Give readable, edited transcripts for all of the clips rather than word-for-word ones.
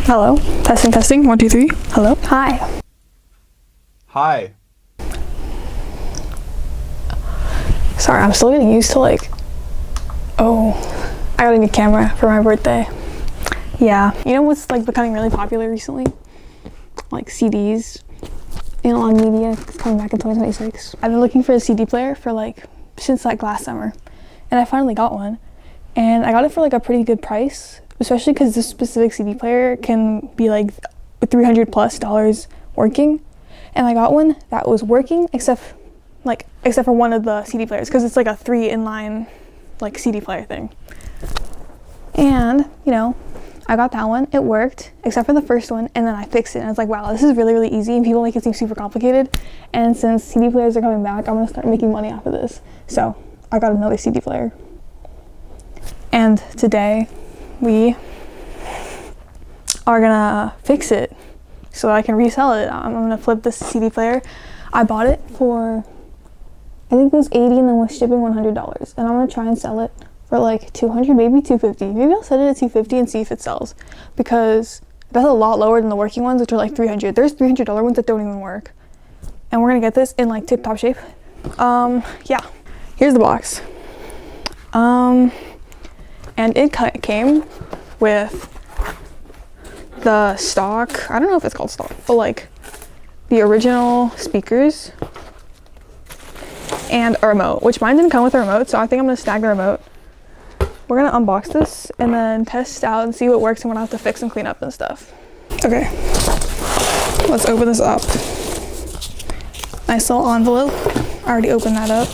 Hello. Testing, testing. 1, 2, 3. Hello. Hi. Hi. Sorry, I'm still getting used to oh, I got a new camera for my birthday. Yeah. You know what's becoming really popular recently? CDs. And a lot of media is coming back in 2026. I've been looking for a CD player for since last summer. And I finally got one. And I got it for a pretty good price, especially because this specific CD player can be $300+ working. And I got one that was working except for one of the CD players, because it's a 3 inline CD player thing. And I got that one, it worked except for the first one, and then I fixed it and I was like, wow, this is really, really easy, and people make it seem super complicated. And since CD players are coming back, I'm gonna start making money off of this. So I got another CD player. And today we are gonna fix it so I can resell it. I'm gonna flip this CD player. I bought it for, I think it was $80 and then with shipping $100. And I'm gonna try and sell it for $200, maybe $250. Maybe I'll set it at $250 and see if it sells, because that's a lot lower than the working ones, which are $300. There's $300 ones that don't even work. And we're gonna get this in tip-top shape. Yeah. Here's the box. And it came with the stock, I don't know if it's called stock, but the original speakers and a remote, which mine didn't come with a remote, so I think I'm gonna snag the remote. We're gonna unbox this and then test out and see what works and what I have to fix and clean up and stuff. Okay, let's open this up. Nice little envelope. I already opened that up.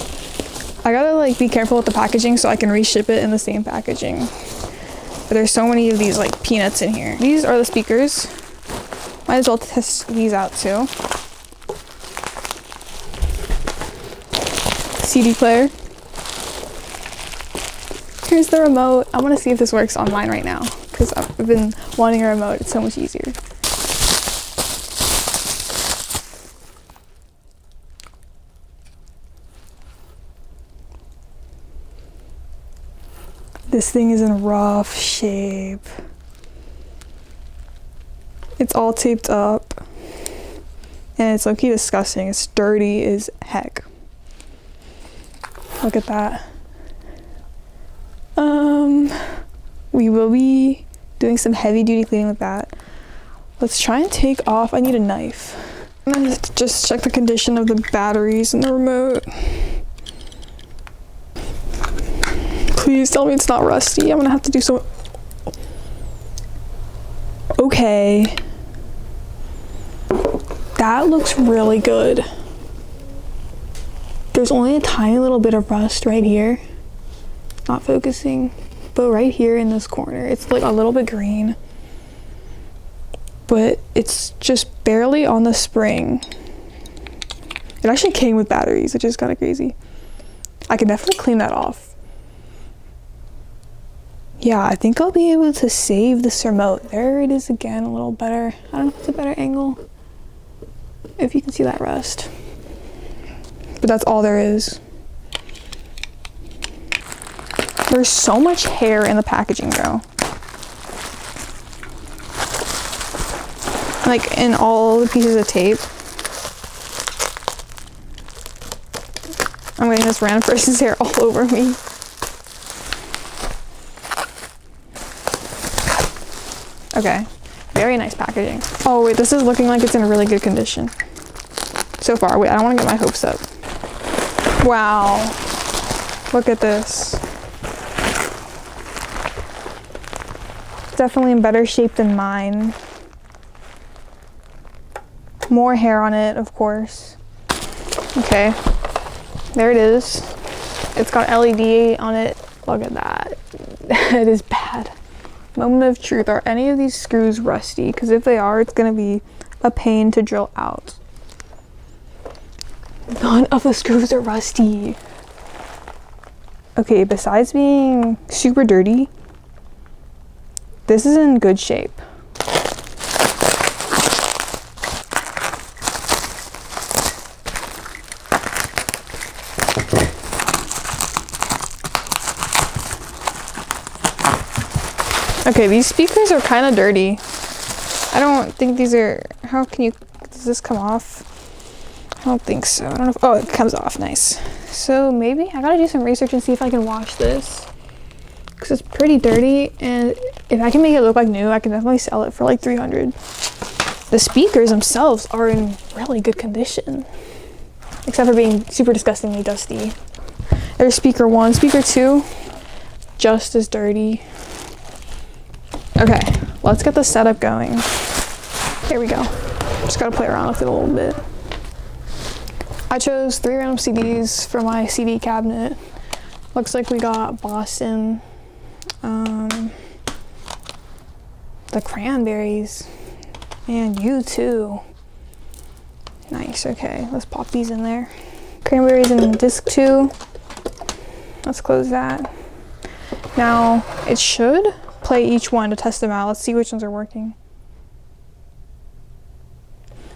I gotta be careful with the packaging so I can reship it in the same packaging. But there's so many of these peanuts in here. These are the speakers. Might as well test these out too. CD player. Here's the remote. I want to see if this works on mine right now, because I've been wanting a remote. It's so much easier. This thing is in rough shape. It's all taped up. And it's low-key disgusting. It's dirty as heck. Look at that. We will be doing some heavy-duty cleaning with that. Let's try and take off. I need a knife. I'm gonna just check the condition of the batteries and the remote. Please tell me it's not rusty. I'm gonna have to do so. Okay. That looks really good. There's only a tiny little bit of rust right here. Not focusing. But right here in this corner, it's a little bit green. But it's just barely on the spring. It actually came with batteries, which is kind of crazy. I can definitely clean that off. Yeah, I think I'll be able to save this remote. There it is again, a little better. I don't know if it's a better angle, if you can see that rust. But that's all there is. There's so much hair in the packaging, though. In all the pieces of tape. I'm getting this random person's hair all over me. Okay, very nice packaging. Oh wait, this is looking like it's in really good condition so far. Wait, I don't want to get my hopes up. Wow, look at this. Definitely in better shape than mine. More hair on it, of course. Okay, there it is. It's got LED on it. Look at that. It is bad. Moment of truth. Are any of these screws rusty? Because if they are, it's gonna be a pain to drill out. None of the screws are rusty. Okay, besides being super dirty, this is in good shape. Okay, these speakers are kind of dirty. I don't think these are, how can you, does this come off? I don't think so. I don't know if, oh, it comes off, nice. So maybe I gotta do some research and see if I can wash this, because it's pretty dirty, and if I can make it look like new, I can definitely sell it for like 300. The speakers themselves are in really good condition, except for being super disgustingly dusty. There's speaker 1, speaker 2, just as dirty. Okay, let's get the setup going. Here we go. Just gotta play around with it a little bit. I chose 3 random CDs for my CD cabinet. Looks like we got Boston, the Cranberries, and U2. Nice, okay, let's pop these in there. Cranberries in disc 2. Let's close that. Now, it should play each one to test them out. Let's see which ones are working.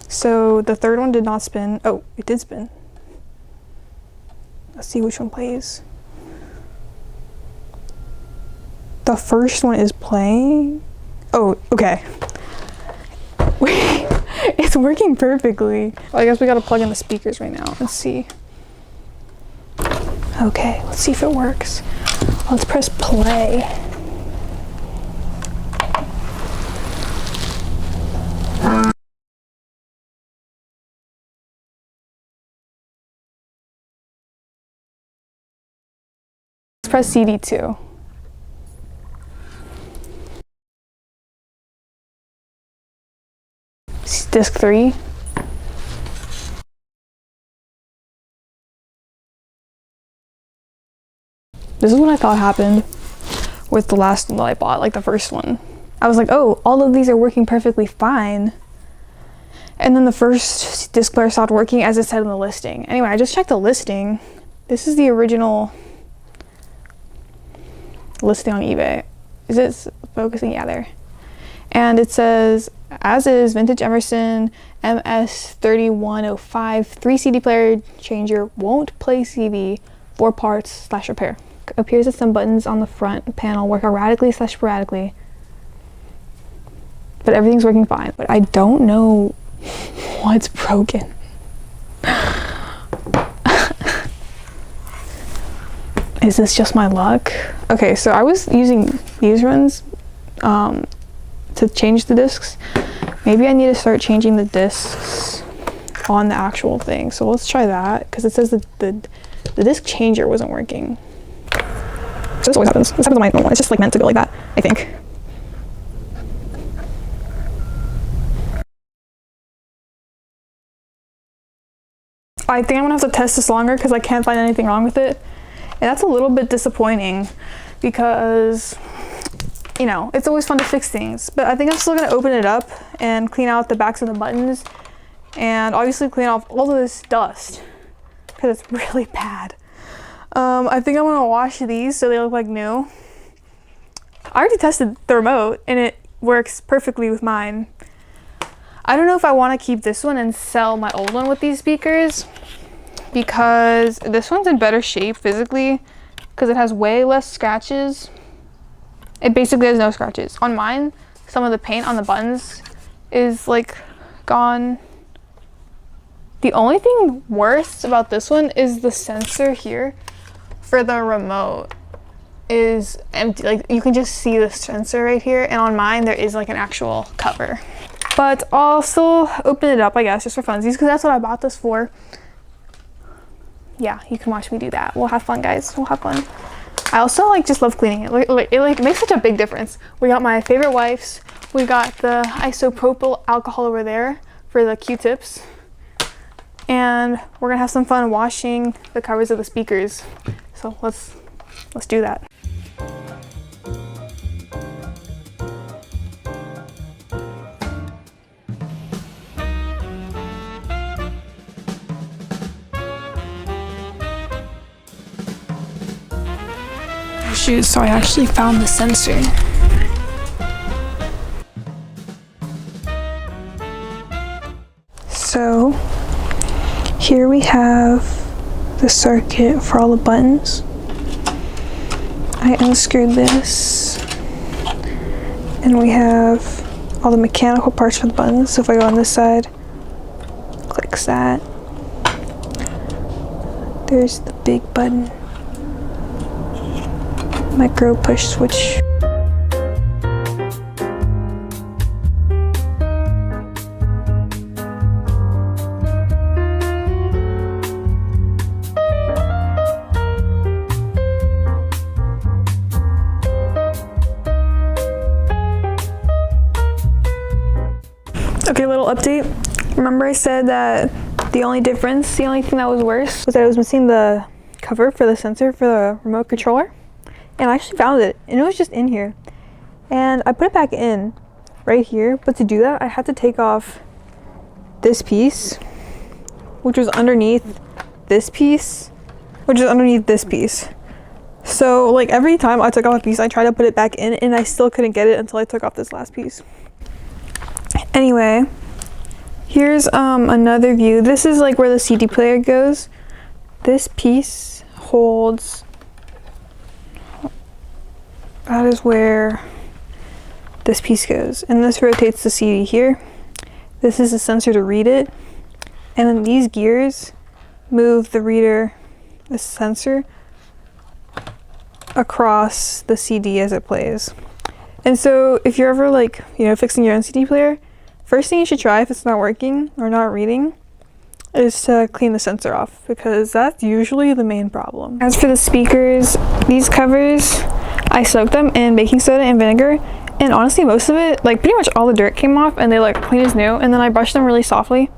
So the third one did not spin. Oh, it did spin. Let's see which one plays. The first one is playing. Oh, okay. Wait, it's working perfectly. Well, I guess we gotta plug in the speakers right now. Let's see. Okay, let's see if it works. Let's press play. Let's press CD2. Disc 3. This is what I thought happened with the last one that I bought, like the first one. I was like, oh, all of these are working perfectly fine. And then the first disc player stopped working as it said in the listing. Anyway, I just checked the listing. This is the original listing on eBay. Is it focusing? Yeah, there. And it says, as is vintage Emerson MS3105 3 CD player changer, won't play CD, 4 parts / repair. Appears that some buttons on the front panel work erratically / sporadically, but everything's working fine. But I don't know what's broken. Is this just my luck? Okay, so I was using these ones to change the discs. Maybe I need to start changing the discs on the actual thing. So let's try that, because it says that the disc changer wasn't working. So this always happens. This happens on my normal one. It's just like meant to go like that, I think. I think I'm gonna have to test this longer because I can't find anything wrong with it. And that's a little bit disappointing because, you know, it's always fun to fix things. But I think I'm still gonna open it up and clean out the backs of the buttons and obviously clean off all of this dust because it's really bad. I think I'm gonna wash these so they look like new. I already tested the remote and it works perfectly with mine. I don't know if I want to keep this one and sell my old one with these speakers, because this one's in better shape physically because it has way less scratches. It basically has no scratches. On mine, some of the paint on the buttons is like gone. The only thing worse about this one is the sensor here for the remote is empty. Like you can just see the sensor right here, and on mine there is like an actual cover. But I'll still open it up, I guess, just for funsies, because that's what I bought this for. Yeah, you can watch me do that. We'll have fun, guys. We'll have fun. I also just love cleaning it. It makes such a big difference. We got my favorite wipes. We got the isopropyl alcohol over there for the Q-tips. And we're gonna have some fun washing the covers of the speakers. So let's do that. Shoot, so I actually found the sensor. So here we have the circuit for all the buttons. I unscrewed this and we have all the mechanical parts for the buttons. So if I go on this side, clicks that. There's the big button. Micro push switch. Okay, little update. Remember I said that the only thing that was worse was that I was missing the cover for the sensor for the remote controller. And I actually found it, and it was just in here. And I put it back in right here, but to do that, I had to take off this piece, which was underneath this piece, which is underneath this piece. So like every time I took off a piece, I tried to put it back in, and I still couldn't get it until I took off this last piece. Anyway, here's another view. This is like where the CD player goes. This piece holds, that is where this piece goes. And this rotates the CD here. This is a sensor to read it. And then these gears move the reader, the sensor, across the CD as it plays. And so if you're ever like, fixing your own CD player, first thing you should try if it's not working or not reading is to clean the sensor off, because that's usually the main problem. As for the speakers, these covers, I soaked them in baking soda and vinegar, and honestly most of it, like pretty much all the dirt came off and they look clean as new. And then I brushed them really softly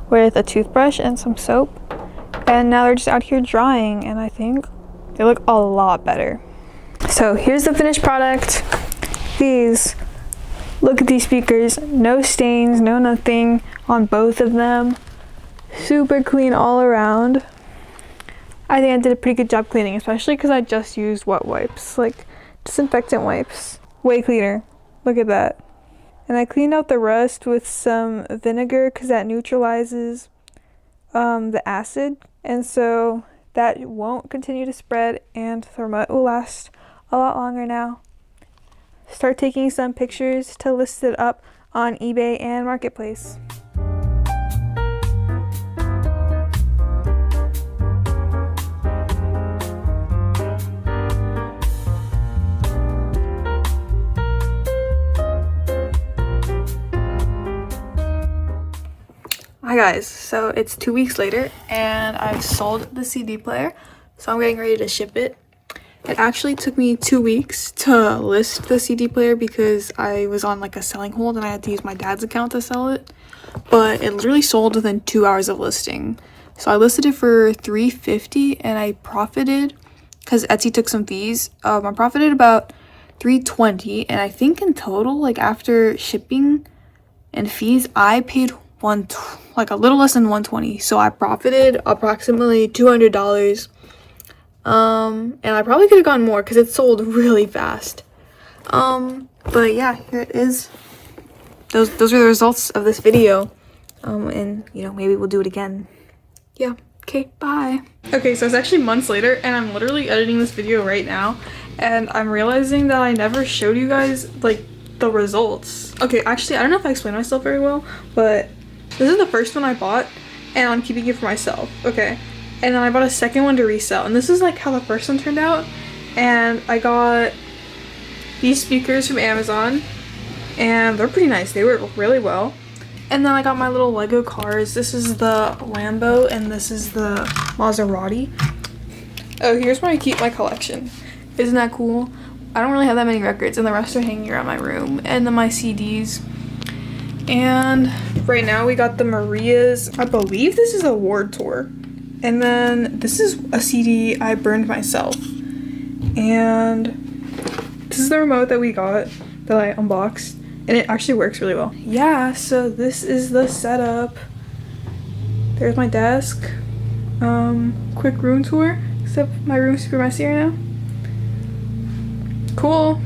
with a toothbrush and some soap, and now they're just out here drying, and I think they look a lot better. So here's the finished product. Look at these speakers, no stains, no nothing on both of them. Super clean all around. I think I did a pretty good job cleaning, especially because I just used wet wipes, like disinfectant wipes. Way cleaner, look at that. And I cleaned out the rust with some vinegar because that neutralizes the acid, and so that won't continue to spread, and the remote will last a lot longer now. Start taking some pictures to list it up on eBay and Marketplace. Hi guys, so it's 2 weeks later and I've sold the CD player, so I'm getting ready to ship it. It actually took me 2 weeks to list the CD player because I was on like a selling hold and I had to use my dad's account to sell it, but it literally sold within 2 hours of listing. So I listed it for $350 and I profited, because Etsy took some fees, I profited about $320, and I think in total, like after shipping and fees, I paid like a little less than $120, so I profited approximately $200. And I probably could have gone more because it sold really fast. But yeah, here it is. Those are the results of this video. And maybe we'll do it again. Yeah. Okay, bye. Okay, so it's actually months later and I'm literally editing this video right now, and I'm realizing that I never showed you guys like the results. Okay, actually I don't know if I explained myself very well, but this is the first one I bought and I'm keeping it for myself. Okay. And then I bought a second one to resell, and this is like how the first one turned out. And I got these speakers from Amazon and they're pretty nice, they work really well. And then I got my little Lego cars. This is the Lambo and this is the Maserati. Oh, here's where I keep my collection. Isn't that cool? I don't really have that many records and the rest are hanging around my room. And then my CDs. And right now we got the Maria's, I believe this is a Ward Tour. And then this is a CD I burned myself. And this is the remote that we got, that I unboxed. And it actually works really well. Yeah, so this is the setup. There's my desk. Quick room tour. Except my room's super messy right now. Cool.